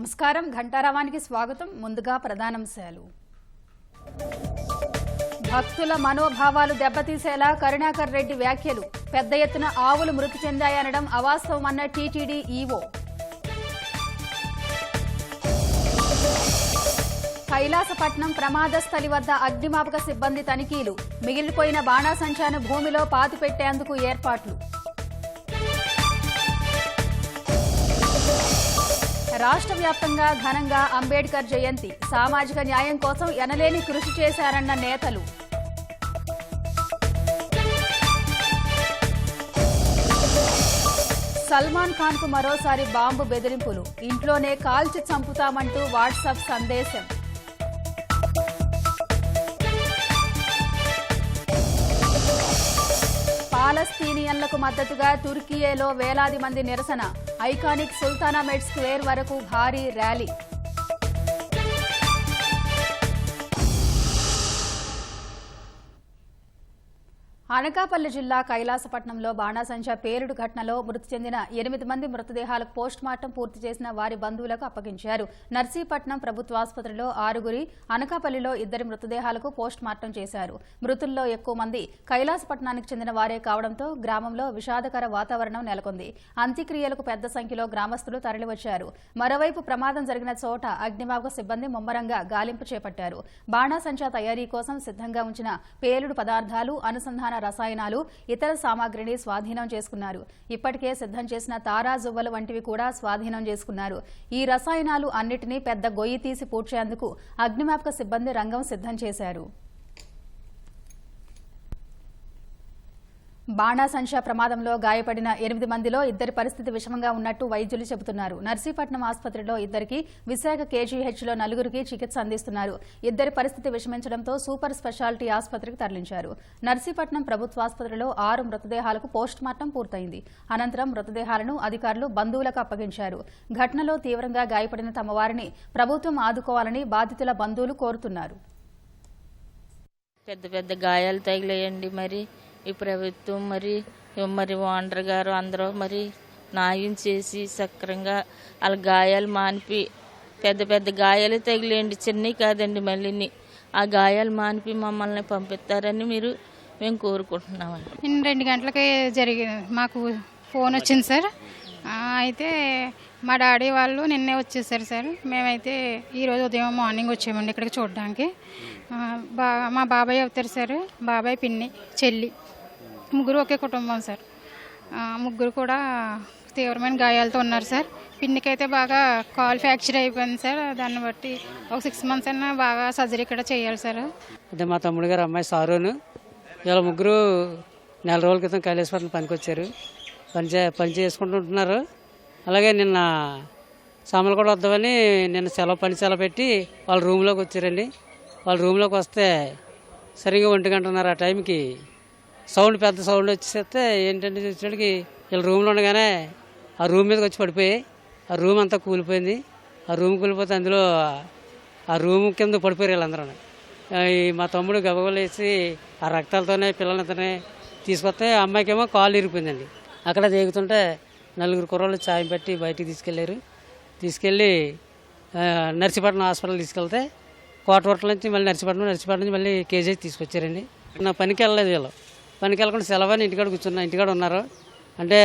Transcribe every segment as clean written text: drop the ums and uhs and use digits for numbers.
నమస్కారం ఘంటారావానికి స్వాగతం. ముందుగా ప్రధానాంశాలు. భక్తుల మనోభావాలు దెబ్బతీసేలా కరుణాకర్ రెడ్డి వ్యాఖ్యలు. పెద్ద ఎత్తున ఆవులు మృతి చెందాయనడం అవాస్తవమన్న టీటీడీ ఈవో. కైలాసపట్నం ప్రమాదస్థలి వద్ద అగ్నిమాపక సిబ్బంది తనిఖీలు. మిగిలిపోయిన బాణాసంచాను భూమిలో పాతిపెట్టేందుకు ఏర్పాట్లు. రాష్ట్ర వ్యాప్తంగా ఘనంగా అంబేద్కర్ జయంతి. సామాజిక న్యాయం కోసం ఎనలేని కృషి చేశారన్న నేతలు. సల్మాన్ ఖాన్ కు మరోసారి బాంబు బెదిరింపులు. ఇంట్లోనే కాల్చి చంపుతామంటూ వాట్సాప్ సందేశం. పాలస్తీనియన్లకు మద్దతుగా తుర్కియేలో వేలాది మంది నిరసన. ఐకానిక్ సుల్తానామెడ్ స్క్వేర్ వరకు భారీ ర్యాలీ. అనకాపల్లి జిల్లా కైలాసపట్నంలో బాణాసంచా పేలుడు ఘటనలో మృతి చెందిన 8 మంది మృతదేహాలకు పోస్టుమార్టం పూర్తి చేసిన వారి బంధువులకు అప్పగించారు. నర్సీపట్నం ప్రభుత్వాసుపత్రిలో 6, అనకాపల్లిలో 2 మృతదేహాలకు పోస్టుమార్టం చేశారు. మృతుల్లో ఎక్కువ మంది కైలాసపట్నానికి చెందిన వారే కావడంతో గ్రామంలో విషాదకర వాతావరణం నెలకొంది. అంత్యక్రియలకు పెద్ద సంఖ్యలో గ్రామస్తులు తరలివచ్చారు. మరోవైపు ప్రమాదం జరిగిన చోట అగ్నిమాపక సిబ్బంది ముమ్మరంగా గాలింపు చేపట్టారు. బాణాసంచా తయారీ కోసం సిద్ధంగా ఉంచిన పేలుడు పదార్థాలు, అనుసంధాన రసాయనాలు, ఇతర సామాగ్రిని స్వాధీనం చేసుకున్నారు. ఇప్పటికే సిద్ధం చేసిన తారా జువ్వలు వంటివి కూడా స్వాధీనం చేసుకున్నారు. ఈ రసాయనాలు అన్నిటినీ పెద్ద గొయ్యి తీసి పూడ్చేందుకు అగ్నిమాపక సిబ్బంది రంగం సిద్ధం చేశారు. బాణాసంచా ప్రమాదంలో గాయపడిన 8 మందిలో 2 పరిస్థితి విషమంగా ఉన్నట్టు వైద్యులు చెబుతున్నారు. నర్సీపట్నం ఆసుపత్రిలో 2కి, విశాఖ కేజీహెచ్లో 4కి చికిత్స అందిస్తున్నారు. 2 పరిస్థితి విషమించడంతో సూపర్ స్పెషాలిటీ ఆసుపత్రికి తరలించారు. నర్సీపట్నం ప్రభుత్వాసుపత్రిలో 6 మృతదేహాలకు పోస్టుమార్టం పూర్తయింది. అనంతరం మృతదేహాలను అధికారులు బంధువులకు అప్పగించారు. ఘటనలో తీవ్రంగా గాయపడిన తమ వారిని ప్రభుత్వం ఆదుకోవాలని బాధితుల బంధువులు కోరుతున్నారు. పెద్ద గాయాలు తగిలేయండి. మరి ఈ ప్రభుత్వం మరి ఓనర్ గారు అందరూ మరి న్యాయం చేసి సక్రంగా వాళ్ళ గాయాలు మానిపి, పెద్ద గాయాలు తగిలేయండి, చిన్నవి కాదండి. మళ్ళీ ఆ గాయాలు మానిపి మమ్మల్ని పంపిస్తారని మేము కోరుకుంటున్నామండి. 2 గంటలకి మాకు ఫోన్ వచ్చింది సార్. అయితే మా డాడీ వాళ్ళు నిన్నే వచ్చేసారు సార్. మేమైతే ఈరోజు ఉదయం మార్నింగ్ వచ్చామండి ఇక్కడికి చూడడానికి. మా బాబాయ్ అవుతారు సార్, బాబాయ్, పిన్ని, చెల్లి, ముగ్గురు ఒకే కుటుంబం సార్. ముగ్గురు కూడా తీవ్రమైన గాయాలతో ఉన్నారు సార్. పిన్నికైతే బాగా కాల్ ఫ్రాక్చర్ అయిపోయింది సార్. దాన్ని బట్టి ఒక 6 మంత్స్ అయినా బాగా సర్జరీ కూడా చేయాలి సార్. అంటే మా తమ్ముడు గారు అమ్మాయి సారును ఇలా ముగ్గురు 4 రోజుల క్రితం కైలాసపట్నం పనికి వచ్చారు. పని చేసుకుంటుంటున్నారు. అలాగే నిన్న సామాన్లు కూడా వద్దామని నిన్న పని సెలవు పెట్టి వాళ్ళ రూమ్లోకి వచ్చారండి. వాళ్ళ రూమ్లోకి వస్తే సరిగ్గా 1 గంటన్నర ఆ టైంకి పెద్ద సౌండ్ వచ్చేస్తే ఏంటంటే చూసేటికి వీళ్ళ రూమ్లో ఉండగానే ఆ రూమ్ మీదకి వచ్చి పడిపోయి ఆ రూమ్ అంతా కూలిపోయింది. ఆ రూమ్ కూలిపోతే అందులో ఆ రూమ్ కింద పడిపోయారు వీళ్ళందరూ. మా తమ్ముడు గబగలేసి ఆ రక్తాలతోనే పిల్లలంతనే తీసుకొస్తే ఆ అమ్మాయికేమో కాలు ఇరిగిపోయిందండి. అక్కడ దిగుతుంటే 4 కుర్రోళ్ళు చాయం పెట్టి బయటికి తీసుకెళ్ళి నర్సీపట్నం హాస్పిటల్ తీసుకెళ్తే కోటవట్ల నుంచి మళ్ళీ నర్సీపట్నం నుంచి మళ్ళీ కేజీ తీసుకొచ్చారండి. నా పనికి వెళ్ళలేదు. వీళ్ళు పనికి వెళ్ళకుండా సెలవని ఇంటికాడ ఉన్నారు. అంటే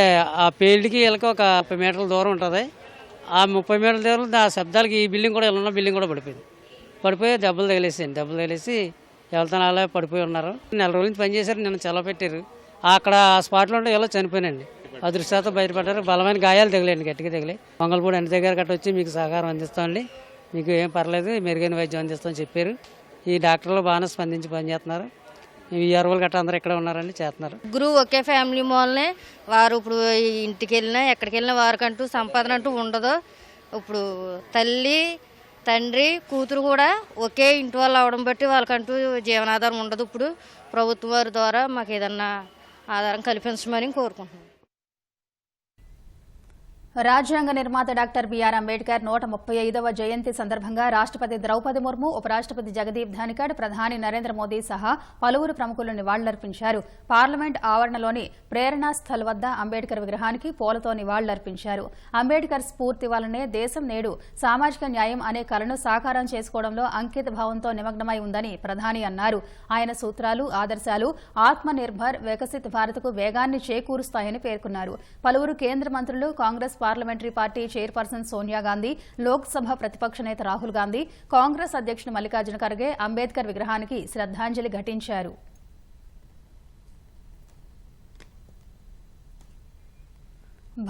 ఆ పేల్డ్కి వీళ్ళకి ఒక 30 మీటర్ల దూరం ఉంటుంది. ఆ 30 మీటర్ల దూరం ఆ శబ్దాలకి ఈ బిల్డింగ్ కూడా ఉన్న బిల్డింగ్ కూడా పడిపోయి దెబ్బలు తగిలేసి వెళ్తాను అలా పడిపోయి ఉన్నారు. 4 రోజుల నుంచి పనిచేశారు. నిన్న సెలవు పెట్టారు. అక్కడ ఆ స్పాట్లో ఉంటే వీళ్ళు చనిపోయినండి. అదృష్టంతో బయటపడ్డారు. బలమైన గాయాలు తగిలేండి, గట్టిగా తగిలే. మంగళపూడి అన్ని దగ్గర గట్ట వచ్చి మీకు సహకారం అందిస్తామండి, మీకు ఏం పర్లేదు, మెరుగైన వైద్యం అందిస్తామని చెప్పారు. ఈ డాక్టర్లు బాగానే స్పందించి పనిచేస్తున్నారు. ఈ అరవలు గట్ట అందరూ ఇక్కడ ఉన్నారండి, చేస్తున్నారు. ముగ్గురు ఒకే ఫ్యామిలీ మూలనే వారు ఇప్పుడు ఇంటికి వెళ్ళినా ఎక్కడికి వెళ్ళినా వారికంటూ సంపాదన అంటూ ఉండదు. ఇప్పుడు తల్లి, తండ్రి, కూతురు కూడా ఒకే ఇంటి వాళ్ళు అవడం బట్టి వాళ్ళకంటూ జీవనాధారం ఉండదు. ఇప్పుడు ప్రభుత్వం వారి ద్వారా మాకు ఏదన్నా ఆధారం కల్పించమని కోరుకుంటున్నాం. రాజ్యాంగ నిర్మాత డాక్టర్ బిఆర్ అంబేద్కర్ 135వ జయంతి సందర్భంగా రాష్ట్రపతి ద్రౌపది ముర్ము, ఉపరాష్ట్రపతి జగదీప్ ధన్కర్, ప్రధాని నరేంద్ర మోదీ సహా పలువురు ప్రముఖులు నివాళులర్పించారు. పార్లమెంట్ ఆవరణలోని ప్రేరణా స్థల్ వద్ద అంబేద్కర్ విగ్రహానికి పూలతో నివాళులర్పించారు. అంబేద్కర్ స్ఫూర్తి వల్లనే దేశం నేడు సామాజిక న్యాయం అనే కలను సాకారం చేసుకోవడంలో అంకిత భావంతో నిమగ్నమై ఉందని ప్రధాని అన్నారు. ఆయన సూత్రాలు, ఆదర్శాలు ఆత్మ నిర్భర్ వికసిత్ భారత్కు వేగాన్ని చేకూరుస్తాయని పేర్కొన్నారు. పలువురు కేంద్ర మంత్రులు, Congress parliamentary party chairperson Sonia Gandhi, Lok Sabha ప్రతిపక్ష నేత రాహుల్ గాంధీ, కాంగ్రెస్ అధ్యక్షుడు మల్లికార్జున ఖర్గే అంబేద్కర్ విగ్రహానికి శ్రద్ధాంజలి ఘటించారు.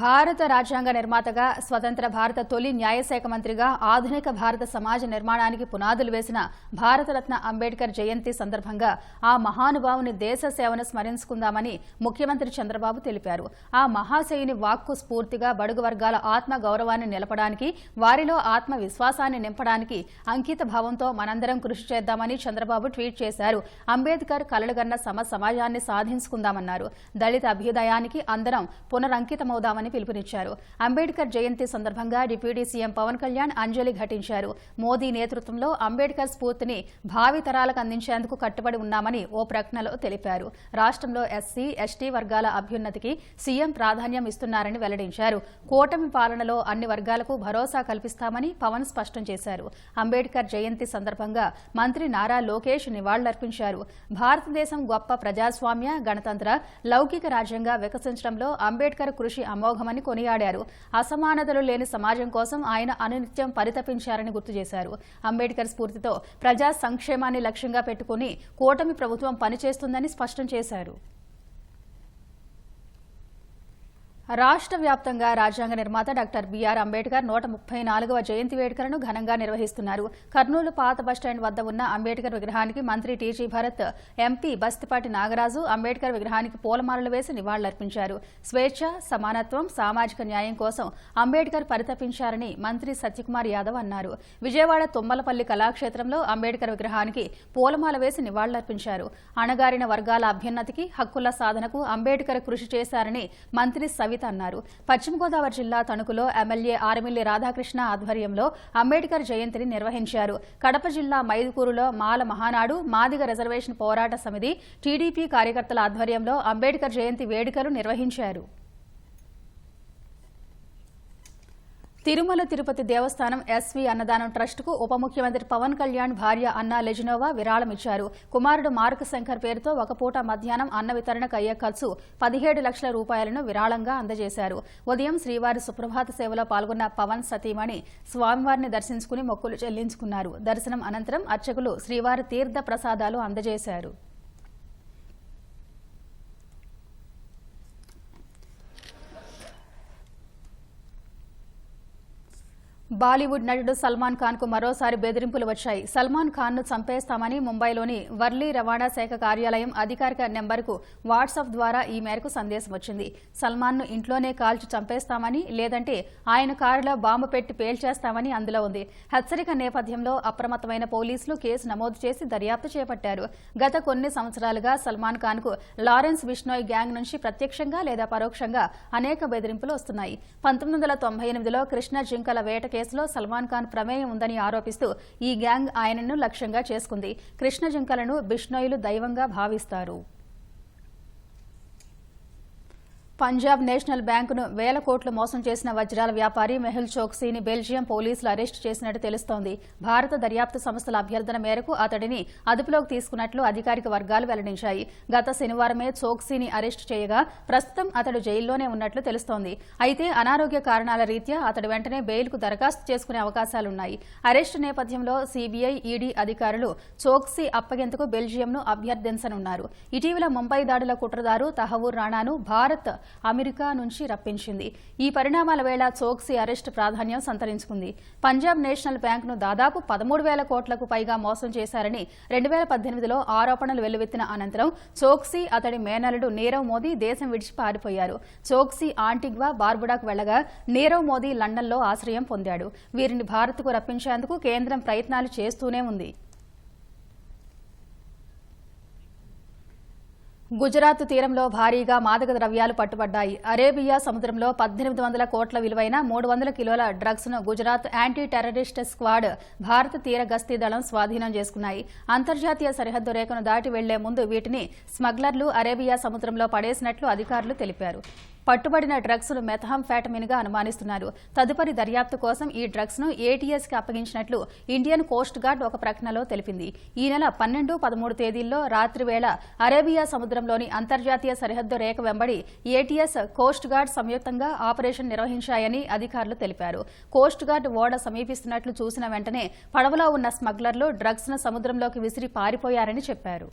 భారత రాజ్యాంగ నిర్మాతగా, స్వతంత్ర భారత తొలి న్యాయశాఖ మంత్రిగా, ఆధునిక భారత సమాజ నిర్మాణానికి పునాదులు వేసిన భారతరత్న అంబేద్కర్ జయంతి సందర్భంగా ఆ మహానుభావుని దేశ సేవను స్మరించుకుందామని ముఖ్యమంత్రి చంద్రబాబు తెలిపారు. ఆ మహాశయుని వాక్కు స్ఫూర్తిగా బడుగు వర్గాల ఆత్మ గౌరవాన్ని నిలపడానికి, వారిలో ఆత్మ విశ్వాసాన్ని నింపడానికి అంకిత భావంతో మనందరం కృషి చేద్దామని చంద్రబాబు ట్వీట్ చేశారు. అంబేద్కర్ కలలుగన్న సమాజాన్ని సాధించుకుందామన్నారు. దళిత అభ్యుదయానికి అందరం పునరంకితమవుదాం పిలుపునిచ్చారు. అంబేద్కర్ జయంతి సందర్భంగా డిప్యూటీ సీఎం పవన్ కళ్యాణ్ అంజలి ఘటించారు. మోదీ నేతృత్వంలో అంబేద్కర్ స్ఫూర్తిని భావి తరాలకు అందించేందుకు కట్టుబడి ఉన్నామని ఓ ప్రకటనలో తెలిపారు. రాష్ట్రంలో ఎస్సీ, ఎస్టీ వర్గాల అభ్యున్నతికి సీఎం ప్రాధాన్యం ఇస్తున్నారని వెల్లడించారు. కూటమి పాలనలో అన్ని వర్గాలకు భరోసా కల్పిస్తామని పవన్ స్పష్టం చేశారు. అంబేద్కర్ జయంతి సందర్భంగా మంత్రి నారా లోకేష్ నివాళులర్పించారు. భారతదేశం గొప్ప ప్రజాస్వామ్య, గణతంత్ర, లౌకిక రాజ్యంగా వికసించడంలో అంబేద్కర్ కృషి అమోఘమని కొనియాడారు. అసమానతలు లేని సమాజం కోసం ఆయన అనునిత్యం పరితపించారని గుర్తు చేశారు. అంబేద్కర్ స్ఫూర్తితో ప్రజా సంక్షేమాన్ని లక్ష్యంగా పెట్టుకుని కూటమి ప్రభుత్వం పనిచేస్తుందని స్పష్టం చేశారు. రాష్ట్ర వ్యాప్తంగా రాజ్యాంగ నిర్మాత డాక్టర్ బిఆర్ అంబేద్కర్ 134వ జయంతి వేడుకలను ఘనంగా నిర్వహిస్తున్నారు. కర్నూలు పాత బస్టాండ్ వద్ద ఉన్న అంబేద్కర్ విగ్రహానికి మంత్రి టీజీ భరత్, ఎంపీ బస్తిపాటి నాగరాజు అంబేద్కర్ విగ్రహానికి పూలమాలలు వేసి నివాళులర్పించారు. స్వేచ్ఛ, సమానత్వం, సామాజిక న్యాయం కోసం అంబేద్కర్ పరితపించారని మంత్రి సత్యకుమార్ యాదవ్ అన్నారు. విజయవాడ తుమ్మలపల్లి కళాక్షేత్రంలో అంబేద్కర్ విగ్రహానికి పూలమాల వేసి నివాళులర్పించారు. అణగారిన వర్గాల అభ్యున్నతికి, హక్కుల సాధనకు అంబేద్కర్ కృషి చేశారని మంత్రి అన్నారు. పశ్చిమ గోదావరి జిల్లా తణుకులో ఎమ్మెల్యే ఆర్మిల్లి రాధాకృష్ణ ఆధ్వర్యంలో అంబేద్కర్ జయంతిని నిర్వహించారు. కడప జిల్లా మైదుకూరులో మాల మహానాడు, మాదిగ రిజర్వేషన్ పోరాట సమితి, టీడీపీ కార్యకర్తల ఆధ్వర్యంలో అంబేద్కర్ జయంతి వేడుకలు నిర్వహించారు. తిరుమల తిరుపతి దేవస్థానం ఎస్వి అన్నదానం ట్రస్టుకు ఉప ముఖ్యమంత్రి పవన్ కళ్యాణ్ భార్య అన్నా లెజినోవా విరాళమిచ్చారు. కుమారుడు మార్క్ శంకర్ పేరుతో ఒక పూట మధ్యాహ్నం అన్న వితరణకు అయ్యే ఖర్చు 17 లక్షల రూపాయలను విరాళంగా అందజేశారు. ఉదయం శ్రీవారి సుప్రభాత సేవలో పాల్గొన్న పవన్ సతీమణి స్వామివారిని దర్శించుకుని మొక్కులు చెల్లించుకున్నారు. దర్శనం అనంతరం అర్చకులు శ్రీవారి తీర్థ ప్రసాదాలు అందజేశారు. బాలీవుడ్ నటుడు సల్మాన్ ఖాన్ కు మరోసారి బెదిరింపులు వచ్చాయి. సల్మాన్ ఖాన్ ను చంపేస్తామని ముంబైలోని వర్లీ రవాణా శాఖ కార్యాలయం అధికారిక నెంబర్కు వాట్సాప్ ద్వారా ఈ మేరకు సందేశం వచ్చింది. సల్మాన్ ను ఇంట్లోనే కాల్చి చంపేస్తామని, లేదంటే ఆయన కారులో బాంబు పెట్టి పేల్చేస్తామని అందులో ఉంది. హెచ్చరిక నేపథ్యంలో అప్రమత్తమైన పోలీసులు కేసు నమోదు చేసి దర్యాప్తు చేపట్టారు. గత కొన్ని సంవత్సరాలుగా సల్మాన్ ఖాన్ కు లారెన్స్ బిష్నోయ్ గ్యాంగ్ నుంచి ప్రత్యక్షంగా లేదా పరోక్షంగా అనేక బెదిరింపులు వస్తున్నాయి. 1998లో కృష్ణ జింకల వేట కేసులో సల్మాన్ ఖాన్ ప్రమేయం ఉందని ఆరోపిస్తూ ఈ గ్యాంగ్ ఆయనను లక్ష్యంగా చేసుకుంది. కృష్ణ జింకలను బిష్నోయిలు దైవంగా భావిస్తారు. పంజాబ్ నేషనల్ బ్యాంకును 1000 కోట్లు మోసం చేసిన వజ్రాల వ్యాపారి మెహుల్ చోక్సీని బెల్జియం పోలీసులు అరెస్టు చేసినట్టు తెలుస్తోంది. భారత దర్యాప్తు సంస్థల అభ్యర్థన మేరకు అతడిని అదుపులోకి తీసుకున్నట్లు అధికారిక వర్గాలు వెల్లడించాయి. గత శనివారమే చోక్సీని అరెస్టు చేయగా ప్రస్తుతం అతడు జైల్లోనే ఉన్నట్లు తెలుస్తోంది. అయితే అనారోగ్య కారణాల రీత్యా అతడు వెంటనే బెయిల్కు దరఖాస్తు చేసుకునే అవకాశాలున్నాయి. అరెస్టు నేపథ్యంలో సీబీఐ, ఈడీ అధికారులు చోక్సీ అప్పగింతకు బెల్జియంను అభ్యర్థించనున్నారు. ఇటీవల ముంబై దాడుల కుట్రదారు తహవూర్ రాణాను భారత్ అమెరికా నుంచి రప్పించింది. ఈ పరిణామాల వేళ చోక్సీ అరెస్టు ప్రాధాన్యం సంతరించుకుంది. పంజాబ్ నేషనల్ బ్యాంకును దాదాపు 13,000 కోట్లకు పైగా మోసం చేశారని 2018లో ఆరోపణలు వెల్లువెత్తిన అనంతరం చోక్సీ, అతడి మేనల్లుడు నీరవ్ మోదీ దేశం విడిచి పారిపోయారు. చోక్సీ ఆంటిగ్వా, బార్బుడాకు వెళ్లగా నీరవ్ మోదీ లండన్లో ఆశ్రయం పొందాడు. వీరిని భారత్కు రప్పించేందుకు కేంద్రం ప్రయత్నాలు చేస్తూనే ఉంది. గుజరాత్ తీరంలో భారీగా మాదక ద్రవ్యాలు పట్టుబడ్డాయి. అరేబియా సముద్రంలో 1800 కోట్ల విలువైన 300 కిలోల డ్రగ్స్ ను గుజరాత్ యాంటీ టెర్రరిస్ట్ స్క్వాడ్, భారత తీర గస్తీ దళం స్వాధీనం చేసుకున్నాయి. అంతర్జాతీయ సరిహద్దు రేఖను దాటి వెళ్లే ముందు వీటిని స్మగ్లర్లు అరేబియా సముద్రంలో పడేసినట్లు అధికారులు తెలిపారు. పట్టుబడిన డ్రగ్స్ ను మెథాంఫెటమిన్ గా అనుమానిస్తున్నారు. తదుపరి దర్యాప్తు కోసం ఈ డ్రగ్స్ ను ఏటీఎస్ కి అప్పగించినట్లు ఇండియన్ కోస్ట్ గార్డ్ ఒక ప్రకటనలో తెలిపింది. ఈ నెల 12, 13 తేదీల్లో రాత్రి వేళ అరేబియా సముద్రంలోని అంతర్జాతీయ సరిహద్దు రేఖ వెంబడి ఏటీఎస్, కోస్ట్ గార్డ్ సంయుక్తంగా ఆపరేషన్ నిర్వహించాయని అధికారులు తెలిపారు. కోస్ట్ గార్డ్ ఓడ సమీపిస్తున్నట్లు చూసిన వెంటనే పడవలో ఉన్న స్మగ్లర్లు డ్రగ్స్ ను సముద్రంలోకి విసిరి పారిపోయారని చెప్పారు.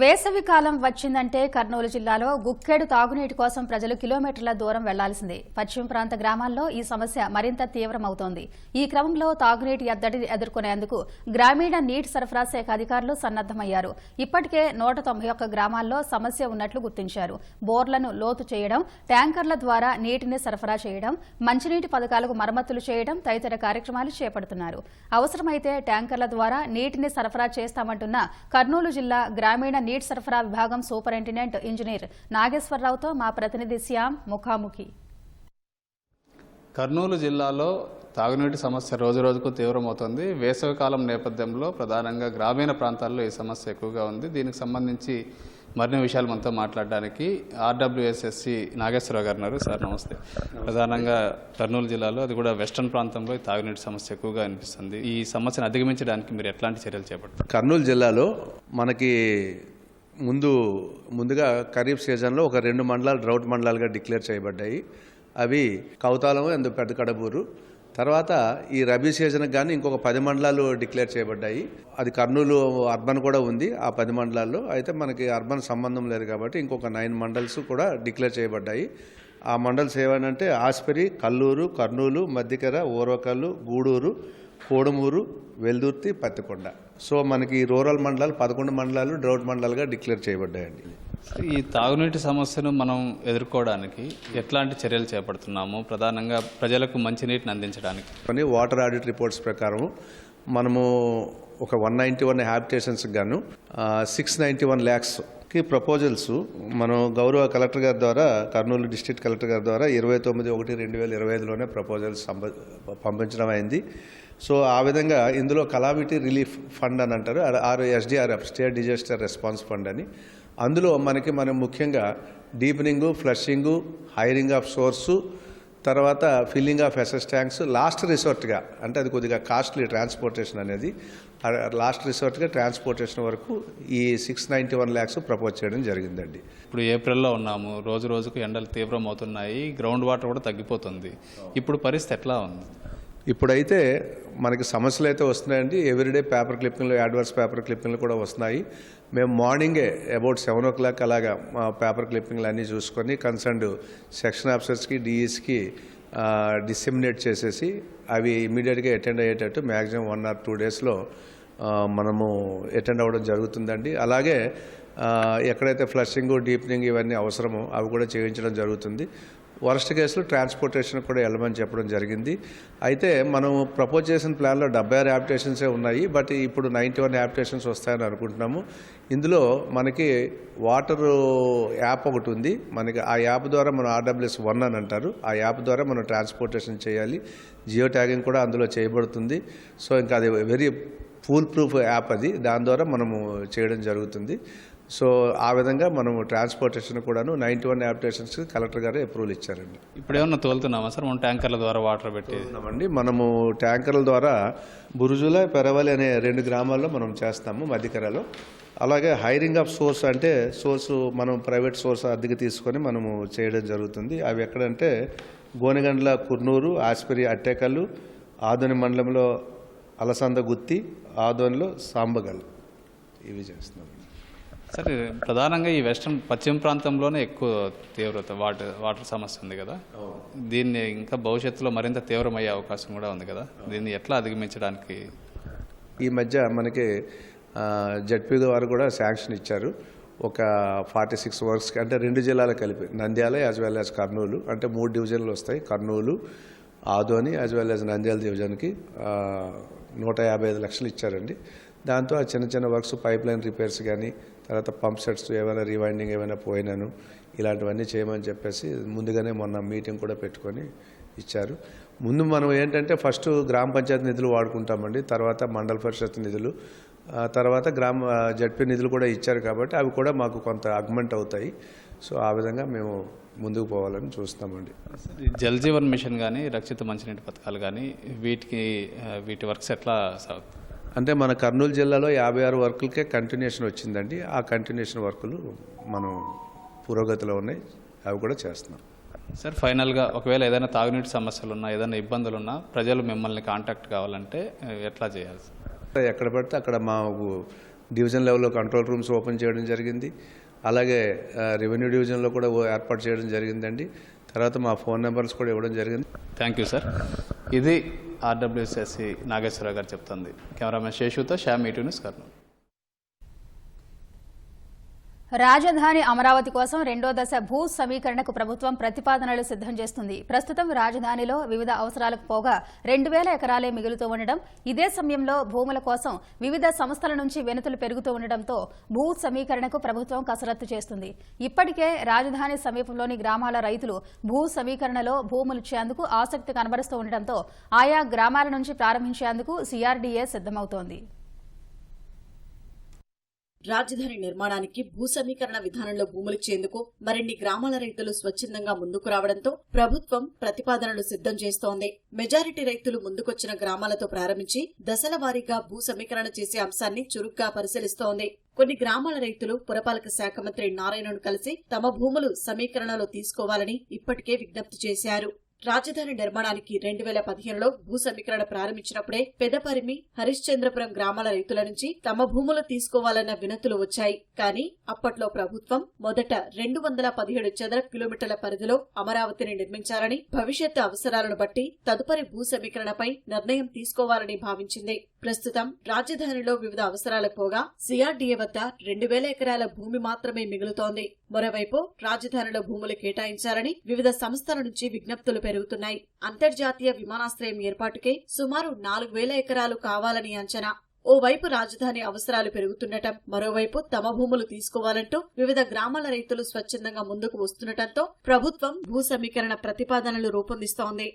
వేసవి కాలం వచ్చిందంటే కర్నూలు జిల్లాలో గుక్కెడు తాగునీటి కోసం ప్రజలు కిలోమీటర్ల దూరం వెళ్లాల్సిందే. పశ్చిమ ప్రాంత గ్రామాల్లో ఈ సమస్య మరింత తీవ్రమవుతోంది. ఈ క్రమంలో తాగునీటి ఎద్దడి ఎదుర్కొనేందుకు గ్రామీణ నీటి సరఫరా శాఖ అధికారులు సన్నద్దమయ్యారు. ఇప్పటికే 191 గ్రామాల్లో సమస్య ఉన్నట్లు గుర్తించారు. బోర్లను లోతు చేయడం, ట్యాంకర్ల ద్వారా నీటిని సరఫరా చేయడం, మంచినీటి పథకాలకు మరమ్మతులు చేయడం తదితర కార్యక్రమాలు చేపడుతున్నారు. అవసరమైతే ట్యాంకర్ల ద్వారా నీటిని సరఫరా చేస్తామంటున్న కర్నూలు జిల్లా గ్రామీణ నీటి సరఫరా విభాగం సూపరింటెండెంట్ ఇంజనీర్ నాగేశ్వరరావుతో మా ప్రతినిధి శ్యామ్ ముఖాముఖి. కర్నూలు జిల్లాలో తాగునీటి సమస్య రోజురోజుకు తీవ్రమవుతుంది. వేసవికాలం నేపథ్యంలో ప్రధానంగా గ్రామీణ ప్రాంతాల్లో ఈ సమస్య ఎక్కువగా ఉంది. దీనికి సంబంధించి మరిన్ని విషయాలు మనతో మాట్లాడడానికి ఆర్డబ్ల్యూఎస్ఎస్సి నాగేశ్వరరావు గారు ఉన్నారు. సార్ నమస్తే. ప్రధానంగా కర్నూలు జిల్లాలో, అది కూడా వెస్టర్న్ ప్రాంతంలో ఈ తాగునీటి సమస్య ఎక్కువగా అనిపిస్తుంది. ఈ సమస్యను అధిగమించడానికి మీరు ఎట్లాంటి చర్యలు చేపట్టారు? కర్నూలు జిల్లాలో మనకి ముందుగా ఖరీఫ్ సీజన్లో ఒక 2 మండలాలు డ్రౌట్ మండలాలుగా డిక్లేర్ చేయబడ్డాయి. అవి కౌతాలం అండ్ పెద్ద కడబూరు. తర్వాత ఈ రబీ సీజన్కి కానీ ఇంకొక 10 మండలాలు డిక్లేర్ చేయబడ్డాయి. అది కర్నూలు అర్బన్ కూడా ఉంది ఆ 10 మండలాల్లో. అయితే మనకి అర్బన్ సంబంధం లేదు కాబట్టి ఇంకొక 9 మండల్స్ కూడా డిక్లేర్ చేయబడ్డాయి. ఆ మండల్స్ ఏమంటే ఆస్పరి, కల్లూరు, కర్నూలు, మద్దికెర, ఓరవకల్లు, గూడూరు, కోడుమూరు, వెల్దుర్తి, పత్తికొండ. సో మనకి రూరల్ మండలాలు 11 మండలాలు డ్రౌట్ మండలాలుగా డిక్లేర్ చేయబడ్డాయండి. ఈ తాగునీటి సమస్యను మనం ఎదుర్కోవడానికి ఎట్లాంటి చర్యలు చేపడుతున్నాము? ప్రధానంగా ప్రజలకు మంచినీటిని అందించడానికి కొన్ని వాటర్ ఆడిట్ రిపోర్ట్స్ ప్రకారం మనము ఒక 191 హ్యాబిటేషన్స్కి గాను 691 lakhsకి ప్రపోజల్స్ మనం గౌరవ కలెక్టర్ గారి ద్వారా, కర్నూలు డిస్ట్రిక్ట్ కలెక్టర్ గారి ద్వారా 29/1/2025లోనే ప్రపోజల్స్ పంపించడం అయింది. సో ఆ విధంగా ఇందులో కలామిటీ రిలీఫ్ ఫండ్ అని అంటారు, SDRF, state disaster response fund అని. అందులో మనం ముఖ్యంగా deepening, flushing, hiring of source, తర్వాత filling of SS tanks, last రిసార్ట్గా, అంటే అది కొద్దిగా కాస్ట్లీ ట్రాన్స్పోర్టేషన్ అనేది, లాస్ట్ రిసార్ట్గా ట్రాన్స్పోర్టేషన్ వరకు ఈ 691 lakhs ప్రపోజ్ చేయడం జరిగిందండి. ఇప్పుడు ఏప్రిల్లో ఉన్నాము, రోజు రోజుకు ఎండలు తీవ్రమవుతున్నాయి, గ్రౌండ్ వాటర్ కూడా తగ్గిపోతుంది. ఇప్పుడు పరిస్థితి ఎట్లా ఉంది? ఇప్పుడైతే మనకి సమస్యలు అయితే వస్తున్నాయండి. ఎవ్రీడే పేపర్ క్లిప్పింగ్లు, అడ్వర్స్ పేపర్ క్లిప్పింగ్లు కూడా వస్తున్నాయి. మేము మార్నింగే అబౌట్ 7 o'clock అలాగా మా పేపర్ క్లిప్పింగ్లు అన్నీ చూసుకొని కన్సర్న్డ్ సెక్షన్ ఆఫీసర్స్కి, డిఈస్కి డిసెమినేట్ చేసేసి అవి ఇమీడియట్గా అటెండ్ అయ్యేటట్టు మ్యాక్సిమం 1 or 2 daysలో మనము అటెండ్ అవ్వడం జరుగుతుందండి. అలాగే ఎక్కడైతే ఫ్లషింగ్, డీపెనింగ్ ఇవన్నీ అవసరమో అవి కూడా చేయించడం జరుగుతుంది. వర్స్ట్ కేసులో ట్రాన్స్పోర్టేషన్ కూడా వెళ్ళమని చెప్పడం జరిగింది. అయితే మనం ప్రపోజ్ చేసిన ప్లాన్లో 76 హ్యాబిటేషన్సే ఉన్నాయి. బట్ ఇప్పుడు 91 హ్యాబిటేషన్స్ వస్తాయని అనుకుంటున్నాము. ఇందులో మనకి వాటర్ యాప్ ఒకటి ఉంది. మనకి ఆ యాప్ ద్వారా మనం RWS1 అని అంటారు. ఆ యాప్ ద్వారా మనం ట్రాన్స్పోర్టేషన్ చేయాలి. జియో ట్యాగింగ్ కూడా అందులో చేయబడుతుంది. సో ఇంకా అది వెరీ ఫుల్ ప్రూఫ్ యాప్ అది. దాని ద్వారా మనము చేయడం జరుగుతుంది. సో ఆ విధంగా మనము ట్రాన్స్పోర్టేషన్ కూడాను 91 హ్యాబిటేషన్స్కి కలెక్టర్ గారు అప్రూవల్ ఇచ్చారండి. ఇప్పుడు ఏమన్నా తోలుతున్నామా సార్? మనం ట్యాంకర్ల ద్వారా వాటర్ పెట్టేస్తున్నామండి. మనము ట్యాంకర్ల ద్వారా బురుజుల, పెరవలి అనే 2 గ్రామాల్లో మనం చేస్తాము మధ్యకరలో. అలాగే హైరింగ్ ఆఫ్ సోర్స్, అంటే సోర్సు మనం ప్రైవేట్ సోర్స్ అద్దెకి తీసుకొని మనము చేయడం జరుగుతుంది. అవి ఎక్కడంటే గోనెగండ్ల, కుర్నూరు, ఆస్పరి, అట్టేకల్లు, ఆదోని మండలంలో అలసంద గుత్తి, ఆదోనిలో సాంబగల్, ఇవి చేస్తున్నాం. సరే, ప్రధానంగా ఈ వెస్టర్న్ పశ్చిమ ప్రాంతంలోనే ఎక్కువ తీవ్రత వాటర్ సమస్య ఉంది కదా. దీన్ని ఇంకా భవిష్యత్తులో మరింత తీవ్రమయ్యే అవకాశం కూడా ఉంది కదా. దీన్ని ఎట్లా అధిగమించడానికి? ఈ మధ్య మనకి జడ్పీ వారు కూడా శాంక్షన్ ఇచ్చారు. ఒక 46 వర్క్స్కి, అంటే 2 జిల్లాలు కలిపి, Nandyal as well as Kurnool, అంటే 3 డివిజన్లు వస్తాయి. Kurnool, Adoni as well as Nandyal డివిజన్కి 155 లక్షలు ఇచ్చారండి. దాంతో ఆ చిన్న చిన్న వర్క్స్ పైప్ లైన్ రిపేర్స్ కానీ, తర్వాత పంప్ సెట్స్ ఏమైనా రీవైండింగ్ ఏమైనా పోయినాను ఇలాంటివన్నీ చేయమని చెప్పేసి ముందుగానే మొన్న మీటింగ్ కూడా పెట్టుకొని ఇచ్చారు. ముందు మనం ఏంటంటే ఫస్ట్ గ్రామ పంచాయతీ నిధులు వాడుకుంటామండి, తర్వాత మండల పరిషత్ నిధులు, తర్వాత జడ్పీ నిధులు కూడా ఇచ్చారు కాబట్టి అవి కూడా మాకు కొంత అగ్మెంట్ అవుతాయి. సో ఆ విధంగా మేము ముందుకు పోవాలని చూస్తామండి. జల్ జీవన్ మిషన్ కానీ, రక్షిత మంచినీటి పథకాలు కానీ వీటి వర్క్స్ ఎట్లా సాగుతాయి? అంటే మన కర్నూలు జిల్లాలో 56 వర్కులకే కంటిన్యూషన్ వచ్చిందండి. ఆ కంటిన్యూషన్ వర్కులు మనం పురోగతిలో ఉన్నాయి, అవి కూడా చేస్తున్నాం. సార్, ఫైనల్గా ఒకవేళ ఏదైనా తాగునీటి సమస్యలు ఉన్నా, ఏదైనా ఇబ్బందులు ఉన్నా ప్రజలు మిమ్మల్ని కాంటాక్ట్ కావాలంటే ఎట్లా చేయాలి? ఎక్కడ పడితే అక్కడ మా డివిజన్ లెవెల్లో కంట్రోల్ రూమ్స్ ఓపెన్ చేయడం జరిగింది. అలాగే రెవెన్యూ డివిజన్లో కూడా ఏర్పాటు చేయడం జరిగిందండి. తర్వాత మా ఫోన్ నెంబర్స్ కూడా ఇవ్వడం జరిగింది. Thank you sir. ఇది ఆర్డబ్ల్యూఎస్ఎస్సి నాగేశ్వరరావు గారు చెప్తుంది. కెమెరామెన్ శేషుతో శ్యామ్, ఈటీవీ న్యూస్, కర్నూలు. రాజధాని అమరావతి కోసం రెండో దశ భూ సమీకరణకు ప్రభుత్వం ప్రతిపాదనలు సిద్దం చేస్తుంది. ప్రస్తుతం రాజధానిలో వివిధ అవసరాలకు పోగా 2000 ఎకరాలే మిగులుతూ ఉండడం, ఇదే సమయంలో భూముల కోసం వివిధ సంస్థల నుంచి వినతులు పెరుగుతూ ఉండడంతో భూ సమీకరణకు ప్రభుత్వం కసరత్తు చేస్తుంది. ఇప్పటికే రాజధాని సమీపంలోని గ్రామాల రైతులు భూ సమీకరణలో భూములిచ్చేందుకు ఆసక్తి కనబరుస్తూ ఉండడంతో ఆయా గ్రామాల నుంచి ప్రారంభించేందుకు సిఆర్డీఏ సిద్దమవుతోంది. రాజధాని నిర్మాణానికి భూ సమీకరణ విధానంలో భూములిచ్చేందుకు మరిన్ని గ్రామాల రైతులు స్వచ్ఛందంగా ముందుకు రావడంతో ప్రభుత్వం ప్రతిపాదనలు సిద్దం చేస్తోంది. మెజారిటీ రైతులు ముందుకొచ్చిన గ్రామాలతో ప్రారంభించి దశల వారీగా భూ సమీకరణ చేసే అంశాన్ని చురుగ్గా పరిశీలిస్తోంది. కొన్ని గ్రామాల రైతులు పురపాలక శాఖ మంత్రి నారాయణను కలిసి తమ భూములు సమీకరణలో తీసుకోవాలని ఇప్పటికే విజ్ఞప్తి చేశారు. రాజధాని నిర్మాణానికి 2015లో భూ సమీకరణ ప్రారంభించినప్పుడే పెదపరిమి, హరిశ్చంద్రపురం గ్రామాల రైతుల నుంచి తమ భూములు తీసుకోవాలన్న వినతులు వచ్చాయి. కానీ అప్పట్లో ప్రభుత్వం మొదట 217 చదరపు కిలోమీటర్ల పరిధిలో అమరావతిని నిర్మించాలని, భవిష్యత్తు అవసరాలను బట్టి తదుపరి భూ సమీకరణపై నిర్ణయం తీసుకోవాలని భావించింది. ప్రస్తుతం రాజధానిలో వివిధ అవసరాలకు పోగా సిఆర్డీఏ వద్ద 2000 ఎకరాల భూమి మాత్రమే మిగులుతోంది. మరోవైపు రాజధానిలో భూములు కేటాయించాలని వివిధ సంస్థల నుంచి విజ్ఞప్తులు పెరుగుతున్నాయి. అంతర్జాతీయ విమానాశ్రయం ఏర్పాటుకే సుమారు 4000 ఎకరాలు కావాలని అంచనా. ఓవైపు రాజధాని అవసరాలు పెరుగుతుండటం, మరోవైపు తమ భూములు తీసుకోవాలంటూ వివిధ గ్రామాల రైతులు స్వచ్ఛందంగా ముందుకు వస్తుండటంతో ప్రభుత్వం భూ సమీకరణ ప్రతిపాదనలు రూపొందిస్తోంది.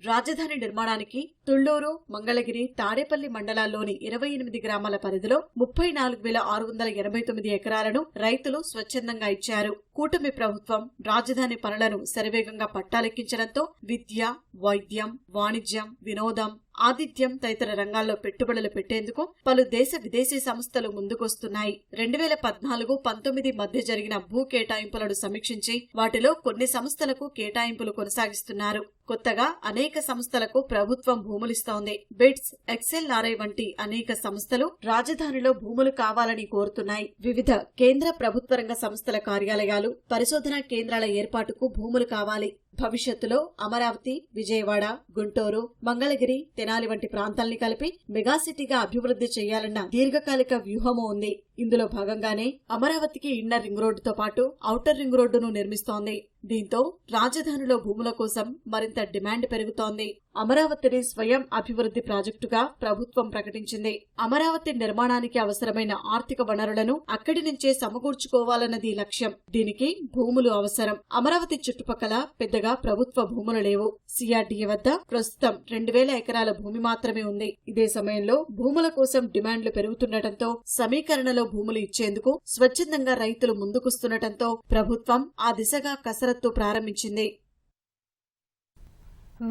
రాజధాని నిర్మాణానికి తుళ్లూరు, మంగళగిరి, తాడేపల్లి మండలాల్లోని 28 గ్రామాల పరిధిలో 34,689 ఎకరాలను రైతులు స్వచ్ఛందంగా ఇచ్చారు. కూటమి ప్రభుత్వం రాజధాని పనులను శరవేగంగా పట్టాలెక్కించడంతో విద్య, వైద్యం, వాణిజ్యం, వినోదం, ఆతిథ్యం తదితర రంగాల్లో పెట్టుబడులు పెట్టేందుకు పలు దేశ విదేశీ సంస్థలు ముందుకొస్తున్నాయి. 2014-19 మధ్య జరిగిన భూ కేటాయింపులను సమీక్షించి వాటిలో కొన్ని సంస్థలకు కేటాయింపులు కొనసాగిస్తున్నారు. కొత్తగా అనేక సంస్థలకు ప్రభుత్వం భూములిస్తోంది. బిట్స్, ఎక్స్ఎల్ఆర్ఐ వంటి అనేక సంస్థలు రాజధానిలో భూములు కావాలని కోరుతున్నాయి. వివిధ కేంద్ర ప్రభుత్వ రంగ సంస్థల కార్యాలయాలు, పరిశోధనా కేంద్రాల ఏర్పాటుకు భూములు కావాలి. భవిష్యత్తులో అమరావతి, విజయవాడ, గుంటూరు, మంగళగిరి, తెనాలి వంటి ప్రాంతాల్ని కలిపి మెగాసిటీగా అభివృద్ధి చేయాలన్న దీర్ఘకాలిక వ్యూహము ఉంది. ఇందులో భాగంగానే అమరావతికి ఇన్నర్ రింగ్ రోడ్డుతో పాటు ఔటర్ రింగ్ రోడ్డును నిర్మిస్తోంది. దీంతో రాజధానిలో భూముల కోసం మరింత డిమాండ్ పెరుగుతోంది. అమరావతిని స్వయం అభివృద్ధి ప్రాజెక్టుగా ప్రభుత్వం ప్రకటించింది. అమరావతి నిర్మాణానికి అవసరమైన ఆర్థిక వనరులను అక్కడి నుంచే సమకూర్చుకోవాలన్నది లక్ష్యం. దీనికి భూములు అవసరం. అమరావతి చుట్టుపక్కల పెద్దగా ప్రభుత్వ భూములు లేవు. సిఆర్డీఏ వద్ద ప్రస్తుతం 2000 ఎకరాల భూమి మాత్రమే ఉంది. ఇదే సమయంలో భూముల కోసం డిమాండ్లు పెరుగుతుండటంతో సమీకరణలో భూములు ఇచ్చేందుకు స్వచ్ఛందంగా రైతులు ముందుకొస్తుండటంతో ప్రభుత్వం ఆ దిశగా కసరత్తు ప్రారంభించింది.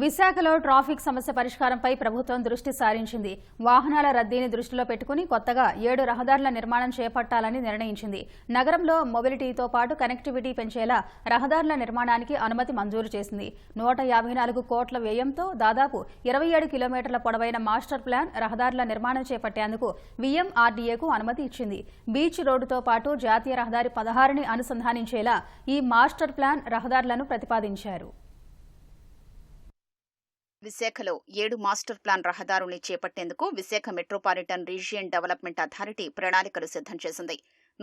విశాఖలో ట్రాఫిక్ సమస్య పరిష్కారంపై ప్రభుత్వం దృష్టి సారించింది. వాహనాల రద్దీని దృష్టిలో పెట్టుకుని కొత్తగా 7 రహదారుల నిర్మాణం చేపట్టాలని నిర్ణయించింది. నగరంలో మొబిలిటీతో పాటు కనెక్టివిటీ పెంచేలా రహదారుల నిర్మాణానికి అనుమతి మంజూరు చేసింది. 154 కోట్ల వ్యయంతో దాదాపు 27 కిలోమీటర్ల పొడవైన మాస్టర్ ప్లాన్ రహదారుల నిర్మాణం చేపట్టేందుకు విఎంఆర్డీఏకు అనుమతి ఇచ్చింది. బీచ్ రోడ్డుతో పాటు జాతీయ రహదారి 16ని అనుసంధానించేలా ఈ మాస్టర్ ప్లాన్ రహదారులను ప్రతిపాదించారు. విశాఖలో 7 మాస్టర్ ప్లాన్ రహదారుల్ని చేపట్టేందుకు Visakha metropolitan region development authority ప్రణాళికలు సిద్ధం చేసింది.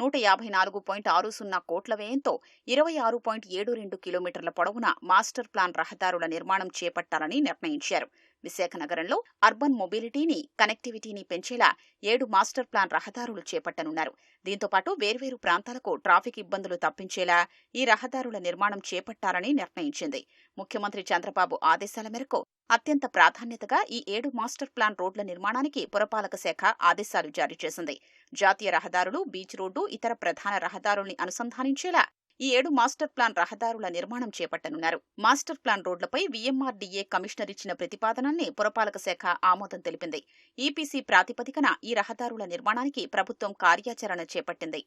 154.60 కోట్ల వ్యయంతో 26.72 కిలోమీటర్ల పొడవున మాస్టర్ ప్లాన్ రహదారుల నిర్మాణం చేపట్టాలని నిర్ణయించారు. విశాఖ నగరంలో అర్బన్ మొబిలిటీని, కనెక్టివిటీని పెంచేలా 7 మాస్టర్ ప్లాన్ రహదారులు చేపట్టనున్నారు. దీంతో పాటు వేర్వేరు ప్రాంతాలకు ట్రాఫిక్ ఇబ్బందులు తప్పించేలా ఈ రహదారుల నిర్మాణం చేపట్టాలని నిర్ణయించింది. ముఖ్యమంత్రి చంద్రబాబు ఆదేశాల మేరకు అత్యంత ప్రాధాన్యతగా ఈ 7 మాస్టర్ ప్లాన్ రోడ్ల నిర్మాణానికి పురపాలక శాఖ ఆదేశాలు జారీ చేసింది. జాతీయ రహదారులు, బీచ్ రోడ్డు, ఇతర ప్రధాన రహదారుల్ని అనుసంధానించేలా ఈ 7 మాస్టర్ ప్లాన్ రహదారుల నిర్మాణం చేపట్టనున్నారు. మాస్టర్ ప్లాన్ రోడ్లపై VMRDA కమిషనర్ ఇచ్చిన ప్రతిపాదనల్ని పురపాలక శాఖ ఆమోదం తెలిపింది. ఈపీసీ ప్రాతిపదికన ఈ రహదారుల నిర్మాణానికి ప్రభుత్వం కార్యాచరణ చేపట్టింది.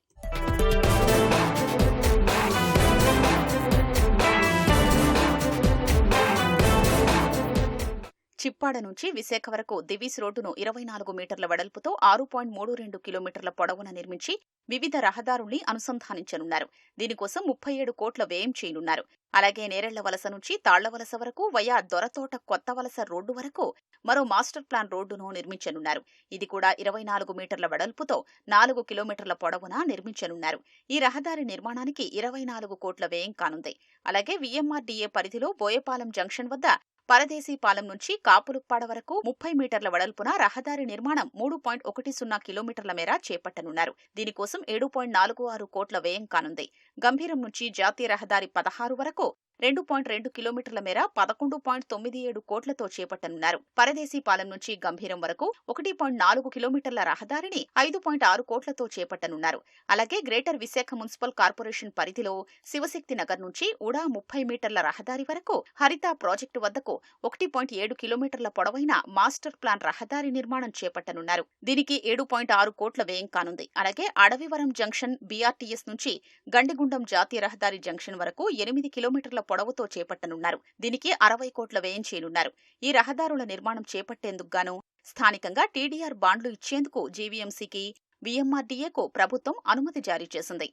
చిప్పాడ నుంచి విశాఖ వరకు దివీస్ రోడ్డును 24 మీటర్ల వెడల్పుతో 6.32 కిలోమీటర్ల పొడవున నిర్మించి వివిధ రహదారుల్ని అనుసంధానించనున్నారు. దీనికోసం 37 కోట్ల వ్యయం చేయనున్నారు. అలాగే నేరెళ్ల వలస నుంచి తాళ్లవలస వరకు వయా దొరతోట కొత్త వలస రోడ్డు వరకు మరో మాస్టర్ ప్లాన్ రోడ్డును నిర్మించనున్నారు. ఇది కూడా 24 మీటర్ల వెడల్పుతో 4 కిలోమీటర్ల పొడవున నిర్మించనున్నారు. ఈ రహదారి నిర్మాణానికి 24 కోట్ల వ్యయం కానుంది. అలాగే VMRDA పరిధిలో బోయపాలెం జంక్షన్ వద్ద పరదేశీపాలెం నుంచి కాపులుప్పాడ వరకు 30 మీటర్ల వెడల్పున రహదారి నిర్మాణం 3.10 కిలోమీటర్ల మేర చేపట్టనున్నారు. దీనికోసం 7.46 కోట్ల వ్యయం కానుంది. గంభీరం నుంచి జాతీయ రహదారి 16 వరకు 2.2 కిలోమీటర్ల మేర 11.97 కోట్లతో చేపట్టనున్నారు. పరదేశీపాలెం నుంచి గంభీరం వరకు 1.4 కిలోమీటర్ల రహదారిని 5.6 కోట్లతో చేపట్టనున్నారు. అలాగే గ్రేటర్ విశాఖ మున్సిపల్ కార్పొరేషన్ పరిధిలో శివశక్తి నగర్ నుంచి ఉడా 30 మీటర్ల రహదారి వరకు హరిత ప్రాజెక్టు వద్దకు 1.7 కిలోమీటర్ల పొడవైన మాస్టర్ ప్లాన్ రహదారి నిర్మాణం చేపట్టనున్నారు. దీనికి 7.6 కోట్ల వ్యయం కానుంది. అలాగే అడవివరం జంక్షన్ BRTS నుంచి గండిగుండం జాతీయ రహదారి జంక్షన్ వరకు 8 కిలోమీటర్ల పొడవుతో చేపట్టనున్నారు. దీనికి 60 కోట్ల వ్యయం చేయనున్నారు. ఈ రహదారుల నిర్మాణం చేపట్టేందుకు గాను స్థానికంగా TDR బాండ్లు ఇచ్చేందుకు GVMCకి, VMRDAకు ప్రభుత్వం అనుమతి జారీ చేసింది.